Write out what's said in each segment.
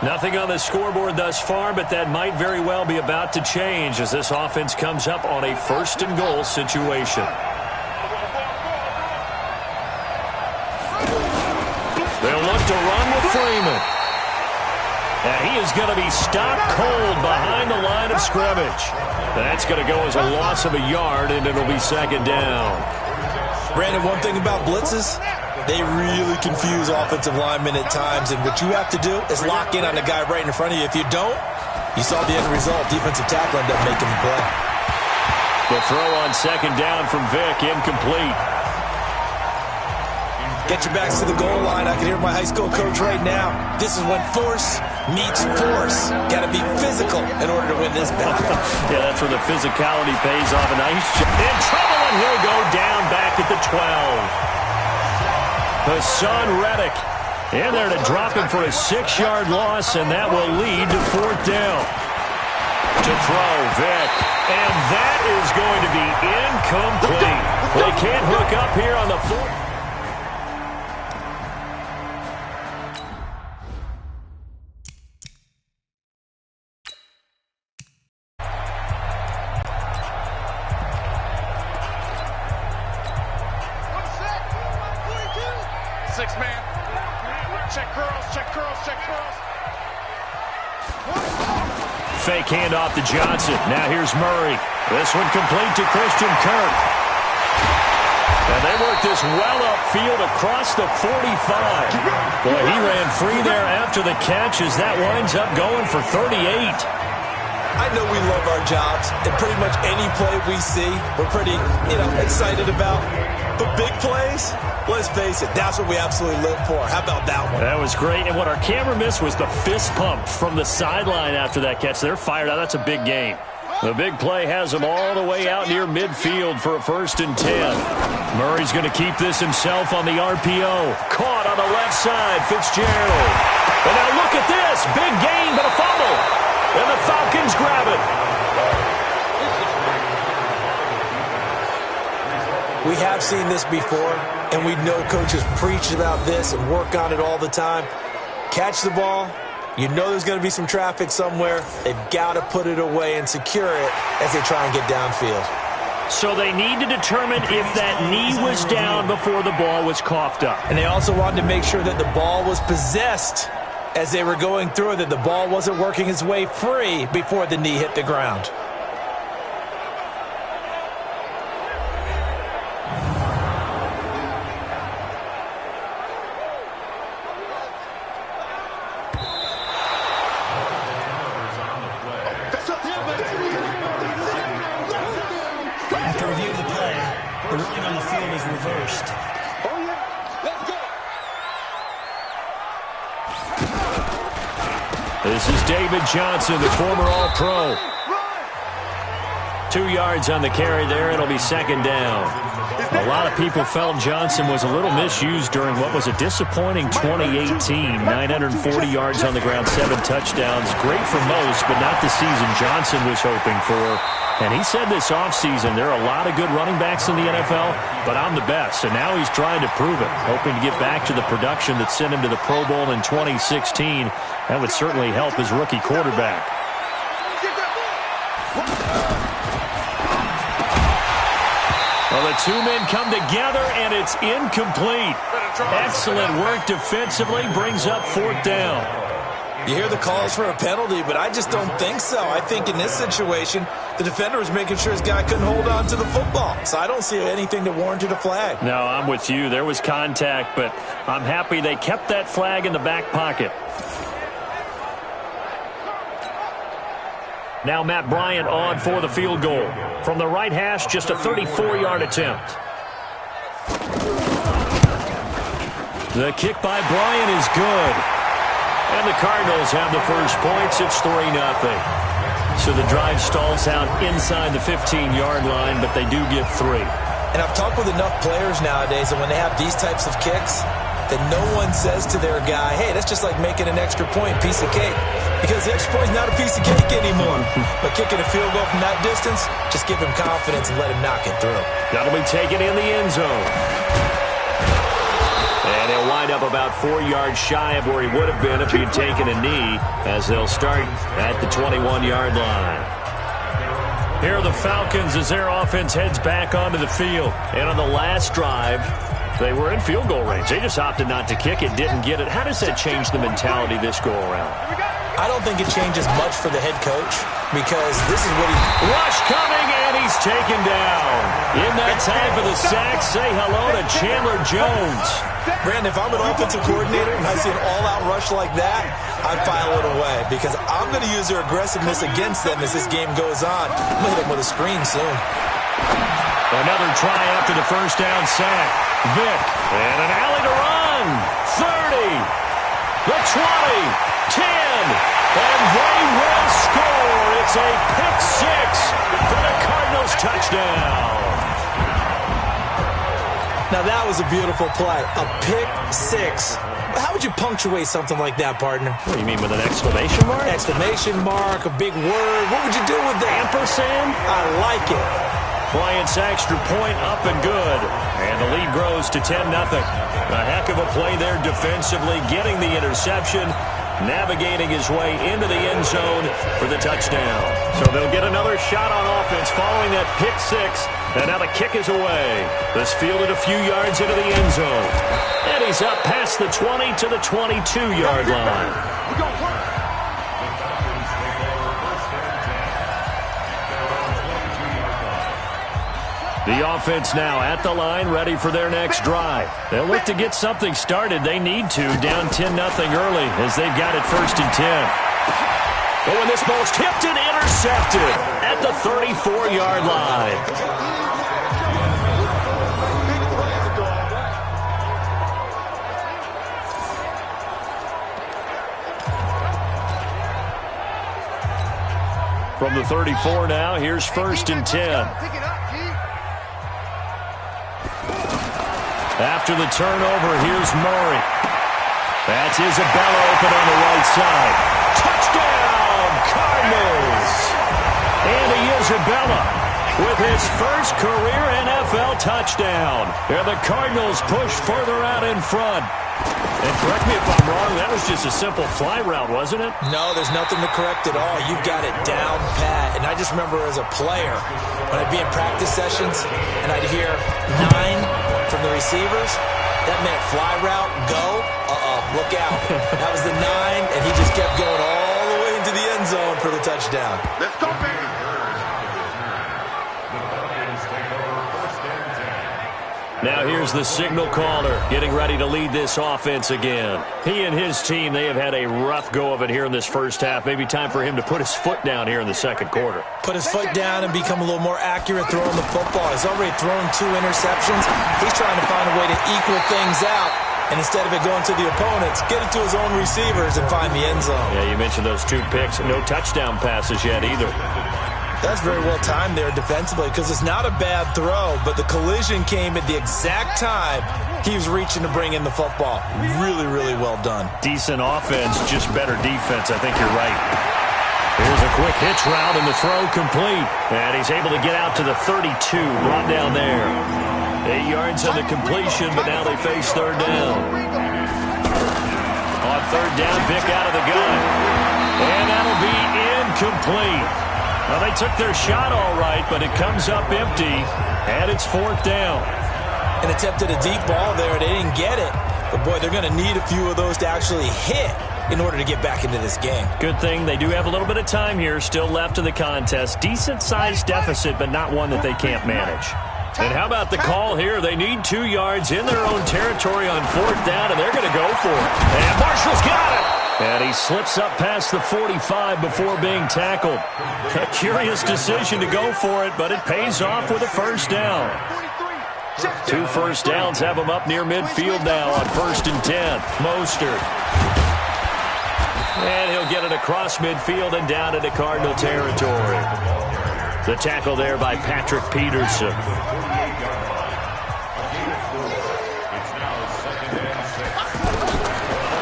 Nothing on the scoreboard thus far, but that might very well be about to change as this offense comes up on a first-and-goal situation. They'll look to run with Freeman. And he is going to be stopped cold behind the line of scrimmage. That's going to go as a loss of a yard, and it'll be second down. Brandon, one thing about blitzes, they really confuse offensive linemen at times, and what you have to do is lock in on the guy right in front of you. If you don't, you saw the end result. Defensive tackle ended up making the play. The throw on second down from Vick, incomplete. Get your backs to the goal line. I can hear my high school coach right now. This is when force meets force. Got to be physical in order to win this battle. Yeah, that's where the physicality pays off. A nice shot. In trouble, and he'll go down back at the 12. Hassan Reddick in there to drop him for a 6-yard loss, and that will lead to fourth down. To throw, Vick. And that is going to be incomplete. They can't hook up here on the fourth. Six-man. Check curls, check curls, check curls. Fake handoff to Johnson. Now here's Murray. This one complete to Christian Kirk. And they work this well upfield across the 45. Boy, he ran free there after the catch as that winds up going for 38. I know we love our jobs, and pretty much any play we see, we're pretty, excited about. But big plays, let's face it, that's what we absolutely live for. How about that one? That was great, and what our camera missed was the fist pump from the sideline after that catch. They're fired out. That's a big game. The big play has them all the way out near midfield for a 1st and 10. Murray's going to keep this himself on the RPO. Caught on the left side, Fitzgerald. And now look at this. Big gain, but a fumble. And the Falcons grab it. We have seen this before, and we know coaches preach about this and work on it all the time. Catch the ball. You know there's going to be some traffic somewhere. They've got to put it away and secure it as they try and get downfield. So they need to determine if that knee was down before the ball was coughed up. And they also wanted to make sure that the ball was possessed as they were going through it, that the ball wasn't working its way free before the knee hit the ground. After review of the play, the ruling on the field is reversed. This is David Johnson, the former All-Pro. 2 yards on the carry there. It'll be second down. A lot of people felt Johnson was a little misused during what was a disappointing 2018. 940 yards on the ground, 7 touchdowns. Great for most, but not the season Johnson was hoping for. And he said this offseason, there are a lot of good running backs in the NFL, but I'm the best. And now he's trying to prove it, hoping to get back to the production that sent him to the Pro Bowl in 2016. That would certainly help his rookie quarterback. Well, the two men come together, and it's incomplete. Excellent work defensively, brings up fourth down. You hear the calls for a penalty, but I just don't think so. I think in this situation, the defender was making sure his guy couldn't hold on to the football. So I don't see anything that warranted a flag. No, I'm with you. There was contact, but I'm happy they kept that flag in the back pocket. Now Matt Bryant on for the field goal. From the right hash, just a 34-yard attempt. The kick by Bryant is good. And the Cardinals have the first points. It's 3-0. So the drive stalls out inside the 15-yard line, but they do get 3. And I've talked with enough players nowadays that when they have these types of kicks, that no one says to their guy, hey, that's just like making an extra point, piece of cake. Because the extra point is not a piece of cake anymore. But kicking a field goal from that distance, just give him confidence and let him knock it through. That'll be taken in the end zone. And And he'll wind up about 4 yards shy of where he would have been if he had taken a knee, as they'll start at the 21-yard line. Here are the Falcons as their offense heads back onto the field. And on the last drive, they were in field goal range. They just opted not to kick it, didn't get it. How does that change the mentality this go-around? I don't think it changes much for the head coach, because this is what he... Rush coming, and he's taken down. In that time for the sack, say hello to Chandler Jones. Brandon, if I'm an offensive coordinator and I see an all-out rush like that, I file it away, because I'm going to use their aggressiveness against them as this game goes on. I'm going to hit them with a screen soon. Another try after the first down sack. Vick, and an alley to run. 30, the 20, 10, and they will score. It's a pick six for the Cardinals touchdown. Now that was a beautiful play. A pick six. How would you punctuate something like that, partner? What do you mean, with an exclamation mark? Exclamation mark, a big word. What would you do with that? Ampersand? I like it. Bryant's extra point up and good. And the lead grows to 10-0. A heck of a play there defensively, getting the interception, navigating his way into the end zone for the touchdown. So they'll get another shot on offense following that pick six. And now the kick is away. This fielded a few yards into the end zone. And he's up past the 20 to the 22-yard line. The offense now at the line, ready for their next drive. They'll look to get something started. They need to, down 10-0 early, as they've got it 1st and 10. Oh, and this ball's tipped and intercepted at the 34-yard line. From the 34 now, here's 1st and 10. After the turnover, here's Murray. That's Isabella open on the right side. Touchdown, Cardinals! Andy Isabella with his first career NFL touchdown. And the Cardinals push further out in front. And correct me if I'm wrong, that was just a simple fly route, wasn't it? No, there's nothing to correct at all. You've got it down pat. And I just remember as a player, when I'd be in practice sessions and I'd hear 9 from the receivers, that meant fly route, go, look out. That was the 9, and he just kept going all the way into the end zone for the touchdown. Let's go, baby. Now here's the signal caller getting ready to lead this offense again. He and his team, they have had a rough go of it here in this first half. Maybe time for him to put his foot down here in the second quarter. Put his foot down and become a little more accurate throwing the football. He's already thrown 2 interceptions. He's trying to find a way to equal things out. And instead of it going to the opponents, get it to his own receivers and find the end zone. Yeah, you mentioned those 2 picks. No touchdown passes yet either. That's very well timed there defensively, because it's not a bad throw, but the collision came at the exact time he was reaching to bring in the football. Really, really well done. Decent offense, just better defense. I think you're right. Here's a quick hitch route, and the throw complete. And he's able to get out to the 32, brought down there. 8 yards on the completion, but now they face 3rd down. On 3rd down, Vick out of the gun. And that'll be incomplete. Well, they took their shot all right, but it comes up empty, and it's 4th down. And attempted a deep ball there. They didn't get it. But, boy, they're going to need a few of those to actually hit in order to get back into this game. Good thing they do have a little bit of time here still left in the contest. Decent-sized deficit, but not one that they can't manage. And how about the call here? They need 2 yards in their own territory on 4th down, and they're going to go for it. And Marshall's got it. And he slips up past the 45 before being tackled. A curious decision to go for it, but it pays off with a 1st down. 2 first downs have him up near midfield now on 1st and 10. Mostert. And he'll get it across midfield and down into Cardinal territory. The tackle there by Patrick Peterson.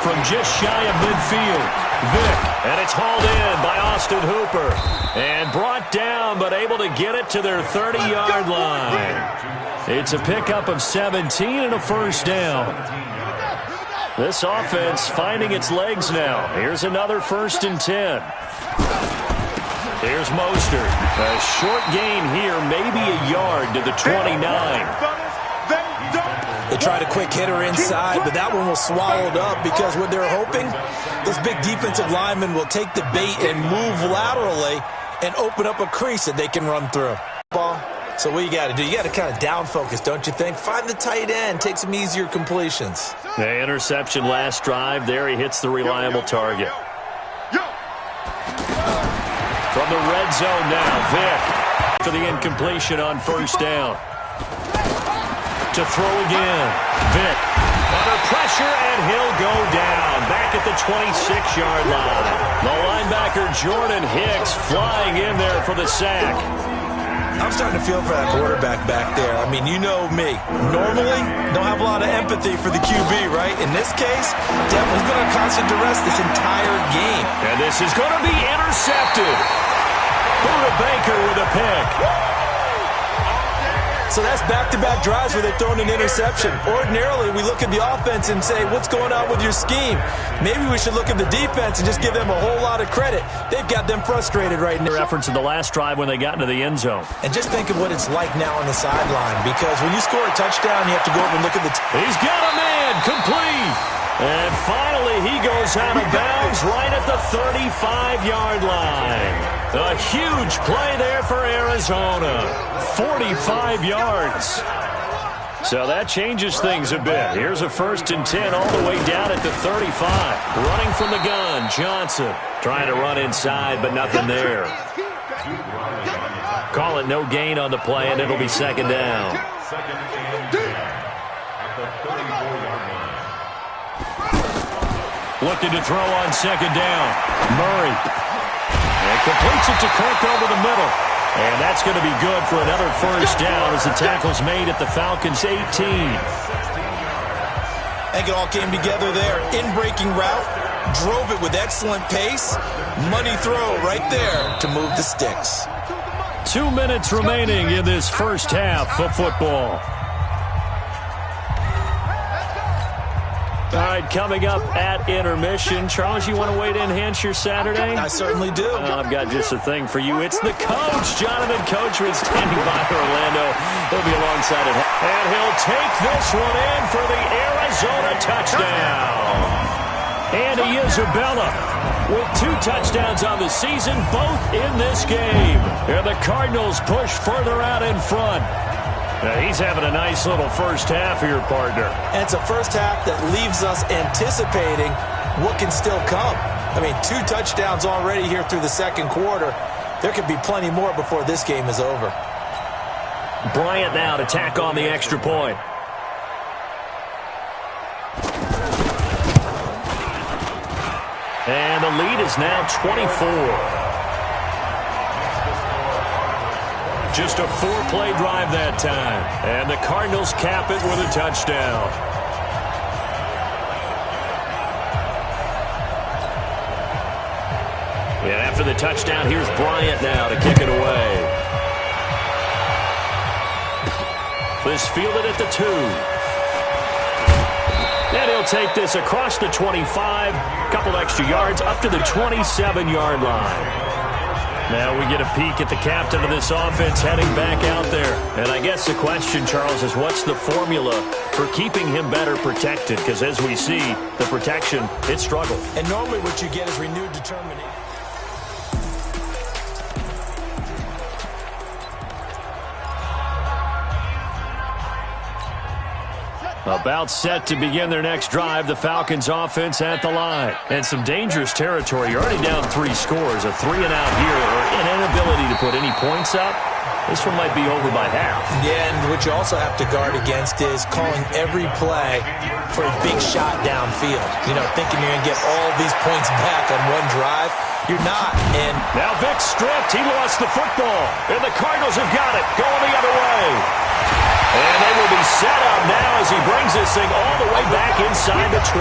From just shy of midfield, Vick, and it's hauled in by Austin Hooper. And brought down, but able to get it to their 30-yard line. It's a pickup of 17 and a 1st down. This offense finding its legs now. Here's another 1st and 10. Here's Mostert. A short gain here, maybe a yard to the 29. They tried a quick hitter inside, but that one was swallowed up because what they're hoping, those big defensive linemen will take the bait and move laterally and open up a crease that they can run through. So what you got to do, you got to kind of down focus, don't you think? Find the tight end, take some easier completions. The interception last drive. There he hits the reliable target. From the red zone now, Vick for the incompletion on 1st down. To throw again. Vick under pressure, and he'll go down. Back at the 26-yard line. The linebacker Jordan Hicks flying in there for the sack. I'm starting to feel for that quarterback back there. I mean, you know me. Normally, don't have a lot of empathy for the QB, right? In this case, definitely been on constant duress this entire game. And this is going to be intercepted. Buda Baker with a pick. So that's back-to-back drives where they've thrown an interception. Ordinarily, we look at the offense and say, what's going on with your scheme? Maybe we should look at the defense and just give them a whole lot of credit. They've got them frustrated right now. Reference to the last drive when they got into the end zone. And just think of what it's like now on the sideline, because when you score a touchdown, you have to go over and look at the He's got a man, complete. And finally, he goes out of bounds right at the 35-yard line. A huge play there for Arizona. 45 yards. So that changes things a bit. Here's a 1st and 10 all the way down at the 35. Running from the gun, Johnson. Trying to run inside, but nothing there. Call it no gain on the play, and it'll be 2nd down. Looking to throw on 2nd down. Murray. And completes it to Kirk over the middle. And that's going to be good for another 1st down as the tackle's made at the Falcons' 18. I think it all came together there. In-breaking route. Drove it with excellent pace. Money throw right there to move the sticks. 2 minutes remaining in this first half of football. All right, coming up at intermission. Charles, you want to wait to enhance your Saturday? I certainly do. I've got just a thing for you. It's the coach, Jonathan Coachman, standing by Orlando. He'll be alongside it. And he'll take this one in for the Arizona touchdown. Andy Isabella with 2 touchdowns on the season, both in this game. And the Cardinals push further out in front. Now he's having a nice little first half here, partner. And it's a first half that leaves us anticipating what can still come. I mean, 2 touchdowns already here through the second quarter. There could be plenty more before this game is over. Bryant now to tack on the extra point. And the lead is now 24. Just a 4-play drive that time. And the Cardinals cap it with a touchdown. And after the touchdown, here's Bryant now to kick it away. This fielded at the 2. And he'll take this across the 25. Couple extra yards up to the 27-yard line. Now we get a peek at the captain of this offense heading back out there. And I guess the question, Charles, is what's the formula for keeping him better protected? Because as we see, the protection, it struggled. And normally what you get is renewed determination. About set to begin their next drive, the Falcons offense at the line. And some dangerous territory. You're already down 3 scores. A 3-and-out here, or an inability to put any points up. This one might be over by half. Yeah, and what you also have to guard against is calling every play for a big shot downfield. You know, thinking you're going to get all these points back on one drive. You're not. And now Vick stripped. He lost the football. And the Cardinals have got it. Going the other way. And they will be set up now as he brings this thing all the way back inside the 20.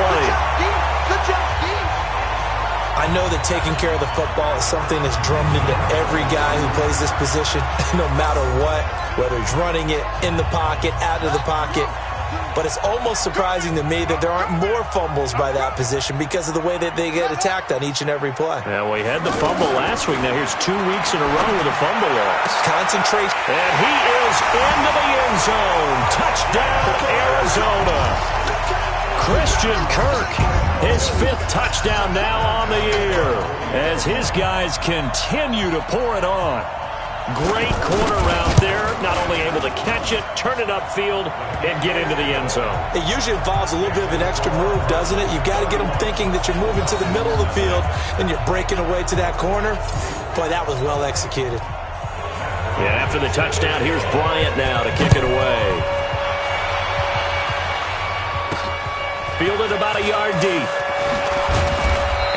I know that taking care of the football is something that's drummed into every guy who plays this position, no matter what, whether he's running it, in the pocket, out of the pocket. But it's almost surprising to me that there aren't more fumbles by that position because of the way that they get attacked on each and every play. Yeah, we had the fumble last week. Now here's 2 weeks in a row with a fumble loss. Concentration. And he is into the end zone. Touchdown, Arizona. Christian Kirk, his 5th touchdown now on the year as his guys continue to pour it on. Great corner route there, not only able to catch it, turn it upfield, and get into the end zone. It usually involves a little bit of an extra move, doesn't it? You've got to get them thinking that you're moving to the middle of the field and you're breaking away to that corner. Boy, that was well executed. Yeah, after the touchdown, here's Bryant now to kick it away. Fielded about a yard deep.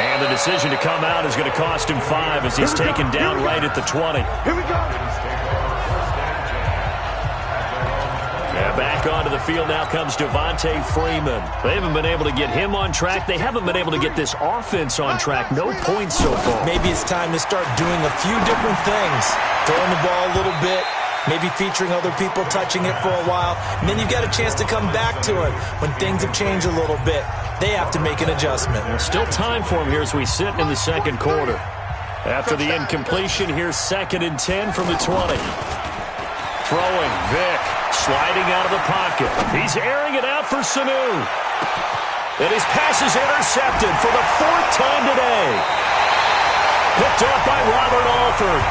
And the decision to come out is going to cost him 5 as he's taken down right at the 20. Here we go. Yeah, back onto the field now comes Devontae Freeman. They haven't been able to get him on track. They haven't been able to get this offense on track. No points so far. Maybe it's time to start doing a few different things. Throwing the ball a little bit. Maybe featuring other people touching it for a while. And then you've got a chance to come back to it when things have changed a little bit. They have to make an adjustment. There's still time for him here as we sit in the second quarter. After the incompletion, here's 2nd and 10 from the 20. Throwing, Vick, sliding out of the pocket. He's airing it out for Sanu. And his pass is intercepted for the 4th time today. Picked up by Robert Alford.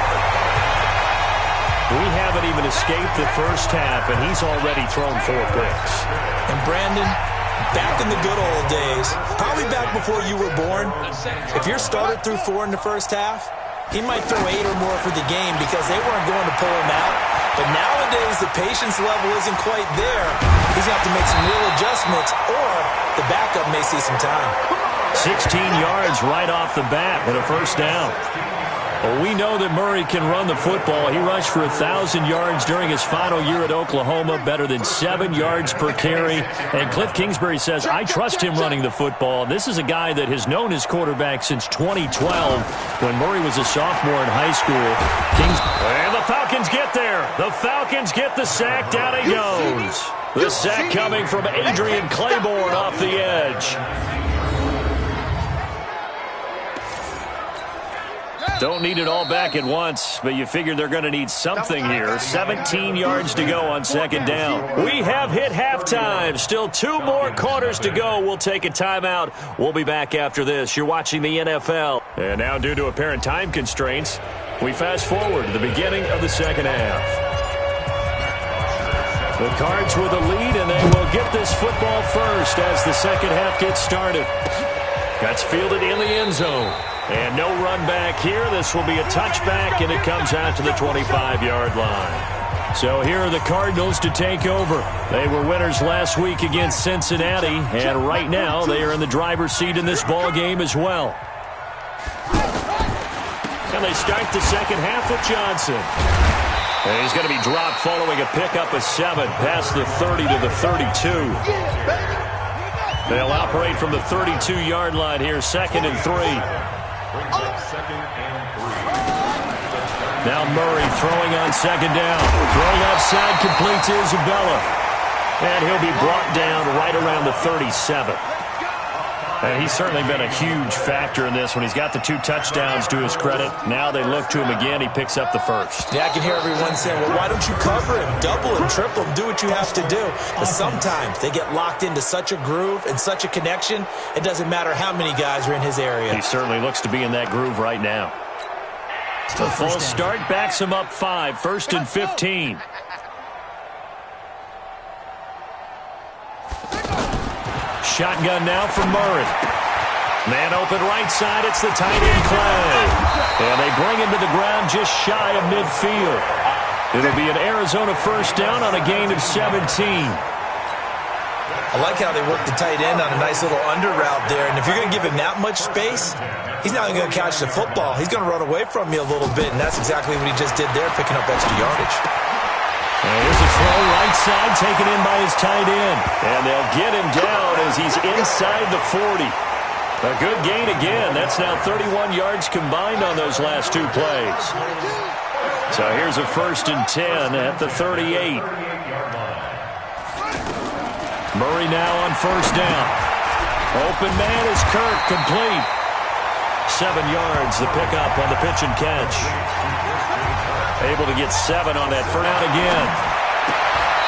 We haven't even escaped the first half, and he's already thrown 4 picks. And Brandon, back in the good old days, probably back before you were born, if your starter threw 4 in the first half, he might throw 8 or more for the game because they weren't going to pull him out. But nowadays, the patience level isn't quite there. He's going to have to make some real adjustments, or the backup may see some time. 16 yards right off the bat with a first down. Well, we know that Murray can run the football. He rushed for 1,000 yards during his final year at Oklahoma, better than 7 yards per carry. And Cliff Kingsbury says, I trust him running the football. This is a guy that has known his quarterback since 2012 when Murray was a sophomore in high school. And the Falcons get there. The Falcons get the sack. Down he goes. The sack coming from Adrian Claiborne off the edge. Don't need it all back at once, but you figure they're going to need something here. 17 yards to go on 2nd down. We have hit halftime. Still 2 more quarters to go. We'll take a timeout. We'll be back after this. You're watching the NFL. And now, due to apparent time constraints, we fast forward to the beginning of the second half. The Cards with a lead, and they will get this football first as the second half gets started. That's fielded in the end zone. And no run back here. This will be a touchback, and it comes out to the 25-yard line. So here are the Cardinals to take over. They were winners last week against Cincinnati, and right now they are in the driver's seat in this ball game as well. And they start the second half with Johnson. And he's going to be dropped following a pickup of 7 past the 30 to the 32. They'll operate from the 32-yard line here, 2nd and 3. Now Murray throwing on 2nd down. Throw left side, complete to Isabella. And he'll be brought down right around the 37. And he's certainly been a huge factor in this when he's got the 2 touchdowns to his credit. Now they look to him again. He picks up the first. Yeah, I can hear everyone saying, well, why don't you cover him, double him, triple him, do what you have to do. But sometimes they get locked into such a groove and such a connection, it doesn't matter how many guys are in his area. He certainly looks to be in that groove right now. The false start backs him up 5, 1st and 15. Shotgun now from Murray. Man open right side. It's the tight end Clay. And they bring him to the ground just shy of midfield. It'll be an Arizona first down on a gain of 17. I like how they work the tight end on a nice little under route there. And if you're going to give him that much space, he's not going to catch the football. He's going to run away from you a little bit, and that's exactly what he just did there, picking up extra yardage. And here's a throw right side, taken in by his tight end. And they'll get him down as he's inside the 40. A good gain again. That's now 31 yards combined on those last 2 plays. So here's a 1st and 10 at the 38. Murray now on first down. Open man is Kirk, complete. 7 yards, the pickup on the pitch and catch. Able to get 7 on that first down again.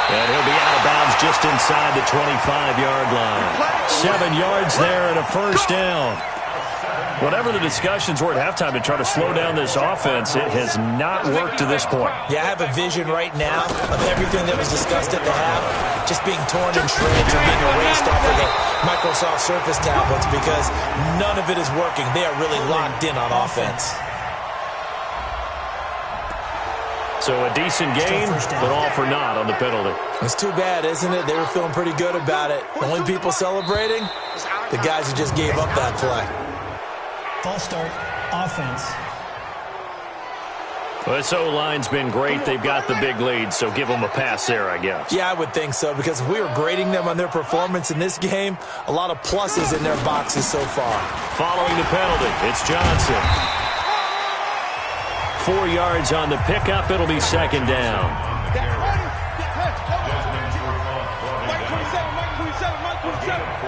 And he'll be out of bounds just inside the 25-yard line. 7 yards there and a first down. Whatever the discussions were at halftime to try to slow down this offense, it has not worked to this point. Yeah, I have a vision right now of everything that was discussed at the half just being torn in shreds or being erased off of the Microsoft Surface tablets because none of it is working. They are really locked in on offense. So a decent game, but all for naught on the penalty. It's too bad, isn't it? They were feeling pretty good about it. The only people celebrating, the guys who just gave up that play. False start, offense. Well, this O-line's been great. They've got the big lead, so give them a pass there, I guess. Yeah, I would think so, because if we were grading them on their performance in this game, a lot of pluses in their boxes so far. Following the penalty, it's Johnson. 4 yards on the pickup. It'll be second down.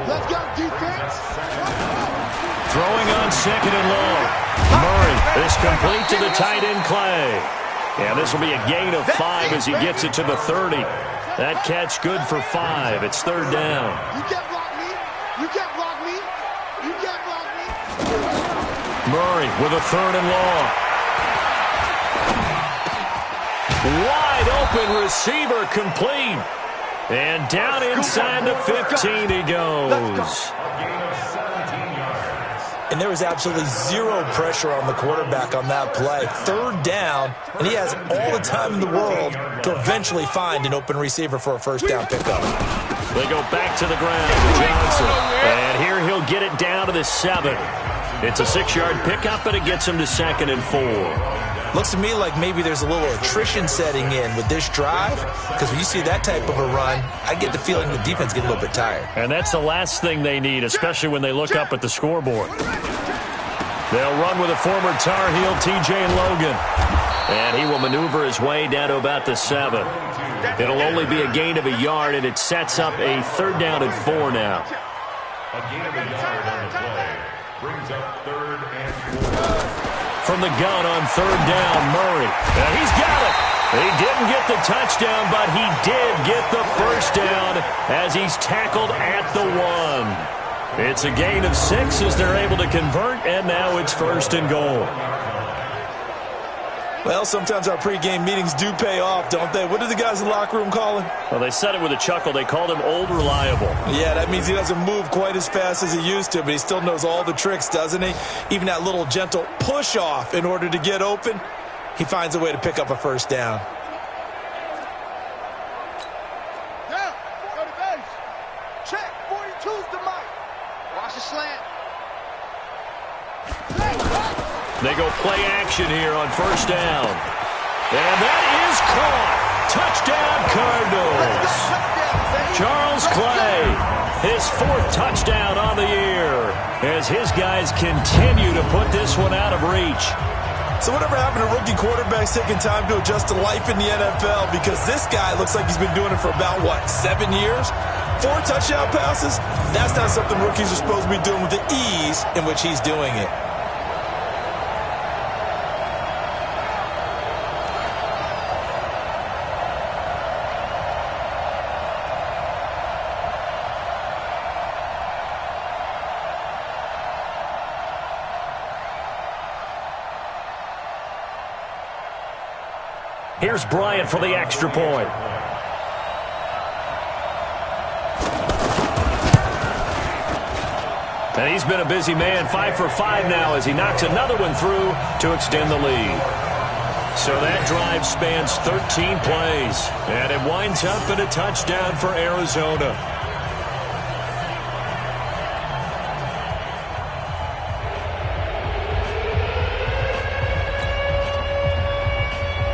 Let's go, defense. Throwing on second and long. Murray is complete to the tight end Clay. And this will be a gain of 5 as he gets it to the 30. That catch good for 5. It's third down. You can't block me. You can't block me. You can't block me. Murray with a third and long. Wide open receiver complete. And down inside the 15 he goes. And there was absolutely zero pressure on the quarterback on that play. Third down, and he has all the time in the world to eventually find an open receiver for a first down pickup. They go back to the ground to Johnson. And here he'll get it down to the 7. It's a 6-yard pickup, and it gets him to second and 4. Looks to me like maybe there's a little attrition setting in with this drive, because when you see that type of a run, I get the feeling the defense gets a little bit tired. And that's the last thing they need, especially when they look up at the scoreboard. They'll run with a former Tar Heel, T.J. Logan. And he will maneuver his way down to about the 7. It'll only be a gain of a yard, and it sets up a third down and 4 now. A gain of a yard on the play brings up third and 4. From the gun on third down, Murray. And he's got it. He didn't get the touchdown, but he did get the first down as he's tackled at the 1. It's a gain of 6 as they're able to convert, and now it's first and goal. Well, sometimes our pregame meetings do pay off, don't they? What did the guys in the locker room call him? Well, they said it with a chuckle. They called him Old Reliable. Yeah, that means he doesn't move quite as fast as he used to, but he still knows all the tricks, doesn't he? Even that little gentle push-off in order to get open, he finds a way to pick up a first down. Down. Go to base. Check. 42's the mic. Watch the slant. They go play action here on first down. And that is caught. Touchdown, Cardinals. Charles Clay, his 4th touchdown on the year as his guys continue to put this one out of reach. So whatever happened to rookie quarterbacks taking time to adjust to life in the NFL? Because this guy looks like he's been doing it for about, 7 years? 4 touchdown passes? That's not something rookies are supposed to be doing with the ease in which he's doing it. Here's Bryant for the extra point. And he's been a busy man, 5 for 5 now as he knocks another one through to extend the lead. So that drive spans 13 plays, and it winds up in a touchdown for Arizona.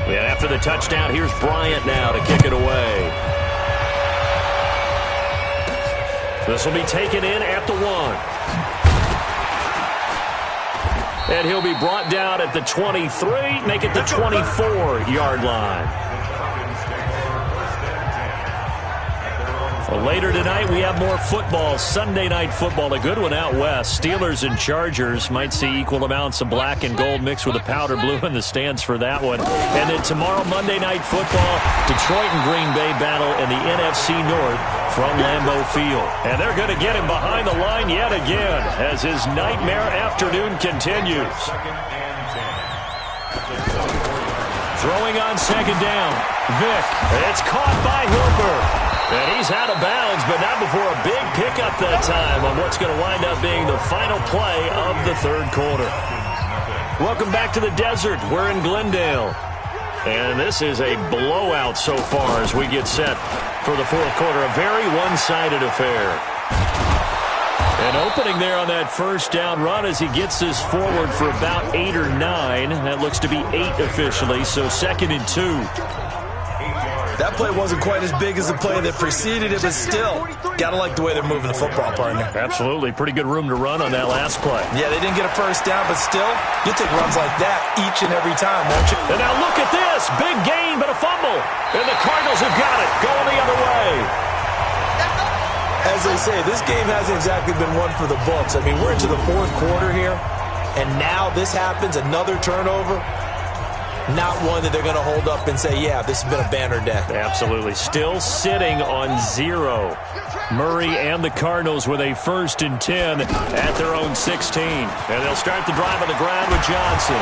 And after the touchdown, here's Bryant now to kick it away. This will be taken in at the 1. And he'll be brought down at the 23, make it the 24-yard line. Well, later tonight, we have more football. Sunday night football, a good one out west. Steelers and Chargers might see equal amounts of black and gold mixed with a powder blue in the stands for that one. And then tomorrow, Monday night football, Detroit and Green Bay battle in the NFC North from Lambeau Field. And they're going to get him behind the line yet again as his nightmare afternoon continues. Throwing on second down. Vick. It's caught by Hooper. And he's out of bounds, but not before a big pickup that time on what's going to wind up being the final play of the third quarter. Welcome back to the desert. We're in Glendale. And this is a blowout so far as we get set for the fourth quarter. A very one-sided affair. And opening there on that first down run as he gets this forward for about 8 or 9. That looks to be 8 officially, so 2nd and 2. That play wasn't quite as big as the play that preceded it, but still, got to like the way they're moving the football, partner. Absolutely. Pretty good room to run on that last play. Yeah, they didn't get a first down, but still, you take runs like that each and every time, won't you? And now look at this. Big gain, but a fumble. And the Cardinals have got it. Going the other way. As they say, this game hasn't exactly been one for the books. I mean, we're into the fourth quarter here, and now this happens, another turnover. Not one that they're going to hold up and say, yeah, this has been a banner day. Absolutely. Still sitting on 0. Murray and the Cardinals with a 1st and 10 at their own 16. And they'll start the drive on the ground with Johnson.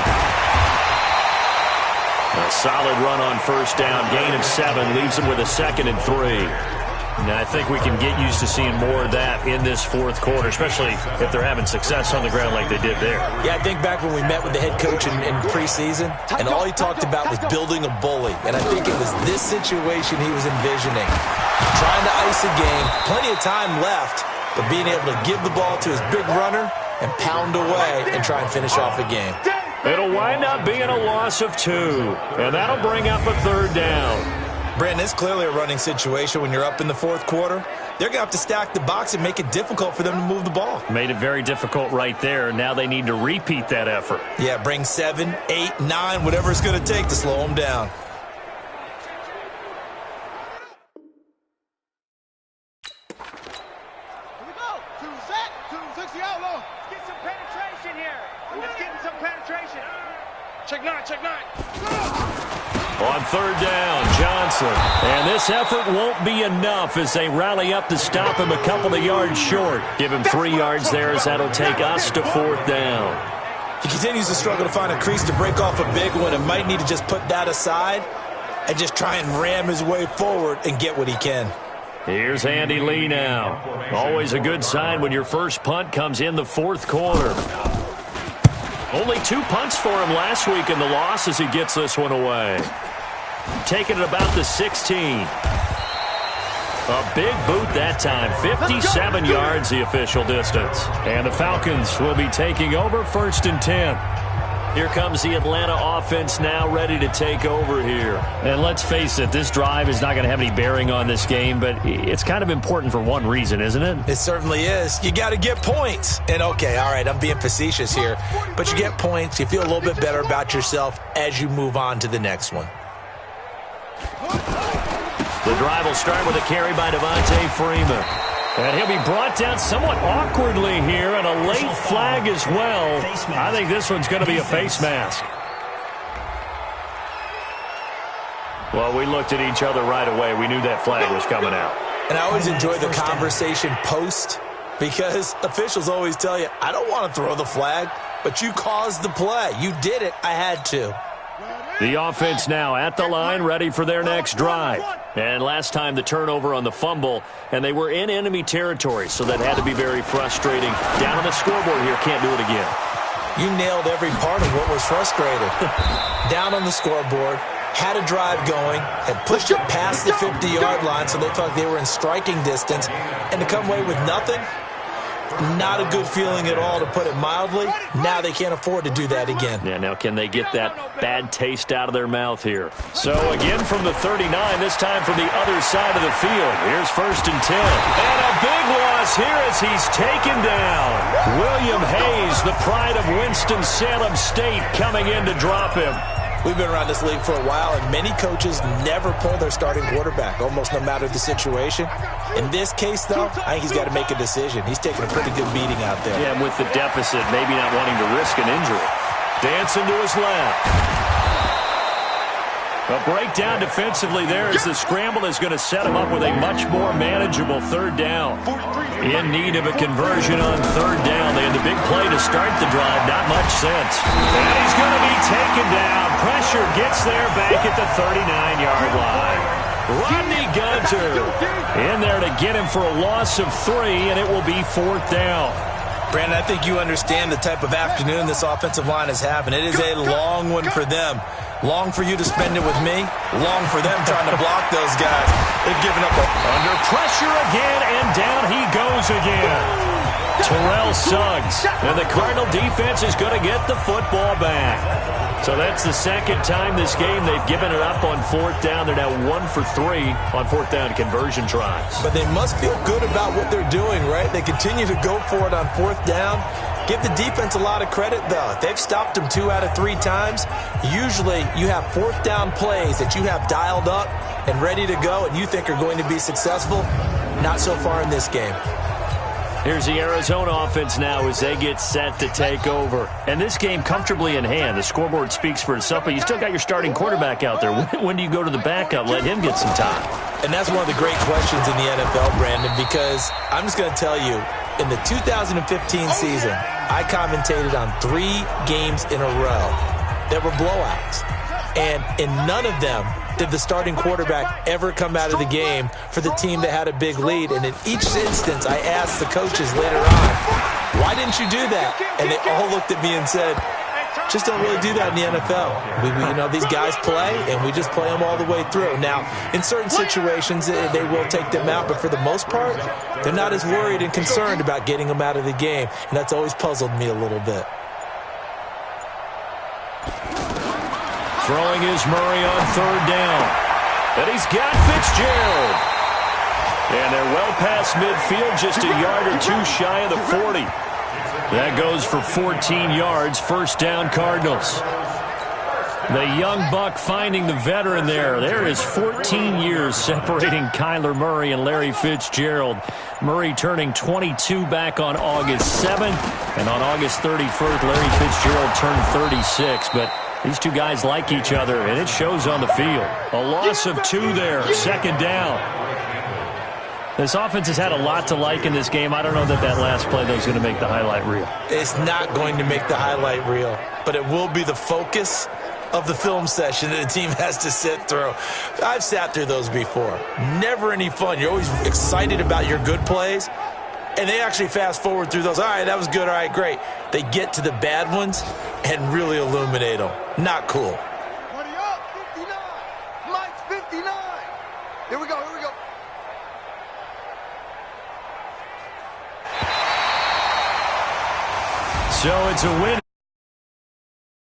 A solid run on first down. Gain of 7 leaves them with a 2nd and 3. Now, I think we can get used to seeing more of that in this fourth quarter, especially if they're having success on the ground like they did there. Yeah, I think back when we met with the head coach in preseason, and all he talked about was building a bully. And I think it was this situation he was envisioning. Trying to ice a game, plenty of time left, but being able to give the ball to his big runner and pound away and try and finish off a game. It'll wind up being a loss of 2, and that'll bring up a 3rd down. Brandon, it's clearly a running situation when you're up in the fourth quarter. They're going to have to stack the box and make it difficult for them to move the ball. Made it very difficult right there. Now they need to repeat that effort. Yeah, bring 7, 8, 9, whatever it's going to take to slow them down. Here we go. 260 outlaw. Get some penetration here. Let's get some penetration. Check 9. On 3rd down, Johnson. And this effort won't be enough as they rally up to stop him a couple of yards short. Give him 3 yards there as that'll take us to 4th down. He continues to struggle to find a crease to break off a big one and might need to just put that aside and just try and ram his way forward and get what he can. Here's Andy Lee now. Always a good sign when your first punt comes in the fourth quarter. Only 2 punts for him last week in the loss as he gets this one away. Taking it about the 16. A big boot that time. 57 yards the official distance. And the Falcons will be taking over 1st and 10. Here comes the Atlanta offense now ready to take over here. And let's face it, this drive is not going to have any bearing on this game, but it's kind of important for one reason, isn't it? It certainly is. You got to get points. And okay, all right, I'm being facetious here, but you get points, you feel a little bit better about yourself as you move on to the next one. The drive will start with a carry by Devontae Freeman. And he'll be brought down somewhat awkwardly here, and a late flag as well. I think this one's going to be a face mask. Well, we looked at each other right away. We knew that flag was coming out. And I always enjoy the conversation post because officials always tell you, I don't want to throw the flag, but you caused the play. You did it. I had to. The offense now at the line, ready for their next drive. And last time the turnover on the fumble, and they were in enemy territory, so that had to be very frustrating. Down on the scoreboard here, can't do it again. You nailed every part of what was frustrating. Down on the scoreboard, had a drive going, had pushed it past the 50-yard line so they felt they were in striking distance, and to come away with nothing, not a good feeling at all, to put it mildly. Now they can't afford to do that again. Yeah, now can they get that bad taste out of their mouth here? So again from the 39, this time from the other side of the field. Here's 1st and 10. And a big loss here as he's taken down. William Hayes, the pride of Winston-Salem State, coming in to drop him. We've been around this league for a while, and many coaches never pull their starting quarterback, almost no matter the situation. In this case, though, I think he's got to make a decision. He's taking a pretty good beating out there. Yeah, and with the deficit, maybe not wanting to risk an injury. Dancing to his left. A breakdown defensively there as the scramble is going to set him up with a much more manageable third down. In need of a conversion on third down. They had the big play to start the drive. Not much sense. And he's going to be taken down. Pressure gets there back at the 39-yard line. Rodney Gunter in there to get him for a loss of 3, and it will be fourth down. Brandon, I think you understand the type of afternoon this offensive line is having. It is a long one for them. Long for you to spend it with me. Long for them trying to block those guys. They've given up under pressure again, and down he goes again. Terrell Suggs. And the Cardinal defense is going to get the football back. So that's the second time this game they've given it up on fourth down. They're now 1 for 3 on fourth down conversion tries. But they must feel good about what they're doing, right? They continue to go for it on fourth down. Give the defense a lot of credit, though. They've stopped them 2 out of 3 times. Usually you have fourth down plays that you have dialed up and ready to go and you think are going to be successful. Not so far in this game. Here's the Arizona offense now as they get set to take over. And this game comfortably in hand. The scoreboard speaks for itself, but you still got your starting quarterback out there. When do you go to the backup? Let him get some time. And that's one of the great questions in the NFL, Brandon, because I'm just going to tell you, in the 2015 season, I commentated on 3 games in a row that were blowouts. And in none of them did the starting quarterback ever come out of the game for the team that had a big lead. And in each instance, I asked the coaches later on, why didn't you do that? And they all looked at me and said, just don't really do that in the NFL. These guys play, and we just play them all the way through. Now, in certain situations, they will take them out, but for the most part, they're not as worried and concerned about getting them out of the game, and that's always puzzled me a little bit. Throwing is Murray on third down. And he's got Fitzgerald. And they're well past midfield, just a yard or 2 shy of the 40. That goes for 14 yards, first down Cardinals. The young buck finding the veteran there. There is 14 years separating Kyler Murray and Larry Fitzgerald. Murray turning 22 back on August 7th. And on August 31st, Larry Fitzgerald turned 36. But these two guys like each other, and it shows on the field. A loss of 2 there, second down. This offense has had a lot to like in this game. I don't know that last play, though, is going to make the highlight reel. It's not going to make the highlight reel, but it will be the focus of the film session that the team has to sit through. I've sat through those before. Never any fun. You're always excited about your good plays, and they actually fast forward through those. All right, that was good. All right, great. They get to the bad ones and really illuminate them. Not cool. 20 up, 59. Mike's 59. Here we go, here we go. So it's a win.